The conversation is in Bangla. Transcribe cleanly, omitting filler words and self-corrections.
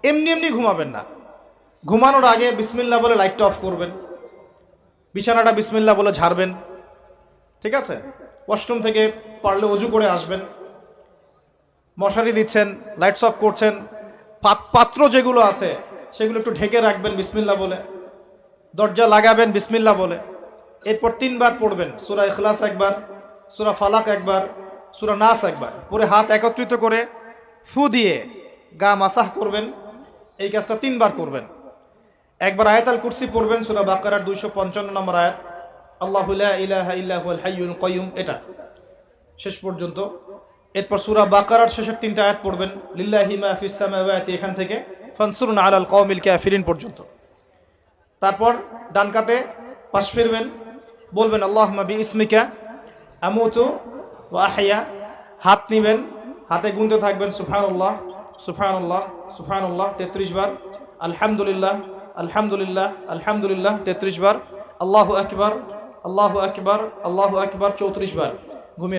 এমনি এমনি ঘুমাবেন না। ঘুমানোর আগে বিসমিল্লাহ বলে লাইটটা অফ করবেন, বিছানাটা বিসমিল্লাহ বলে ঝাড়বেন, ঠিক আছে? ওয়াশরুম থেকে পারলে অজু করে আসবেন। মশারি দিচ্ছেন, লাইটস অফ করছেন, পাত্র যেগুলো আছে সেগুলো একটু ঢেকে রাখবেন বিসমিল্লাহ বলে, দরজা লাগাবেন বিসমিল্লাহ বলে। এরপর 3 বার পড়বেন সূরা ইখলাস একবার, সূরা ফালাক একবার, সূরা নাস একবার, পরে হাত একত্রিত করে ফু দিয়ে গা মাসাহ করবেন। এই কাজটা 3 বার করবেন। একবার আয়াতুল কুরসি পড়বেন, সূরা বাকারার 255 নম্বর আয়াত, আল্লাহু লা ইলাহা ইল্লা হুয়াল হাইয়ুল কাইয়ুম, এটা শেষ পর্যন্ত। এরপর সূরা বাকারার শেষের 3টা আয়াত পড়বেন, লিল্লাহি মা ফিস সামাওয়াতি, এখান থেকে ফানসুরনা আলাল কওমিল কাফিরিন পর্যন্ত। তারপর ডান কাতে পাশ ফিরবেন, বলবেন আল্লাহুম্মা বিইসমিকা আমুতু ওয়া আহইয়া। হাত নিবেন, হাতে গুনতে থাকবেন সুবহানাল্লাহ সুবহানাল্লাহ সুবহানাল্লাহ 33 বার, আলহামদুলিল্লাহ আলহামদুলিল্লাহ আলহামদুলিল্লাহ 33 বার, আল্লাহু আকবার আল্লাহু আকবার আল্লাহু আকবার 34 বার। ঘুমিয়ে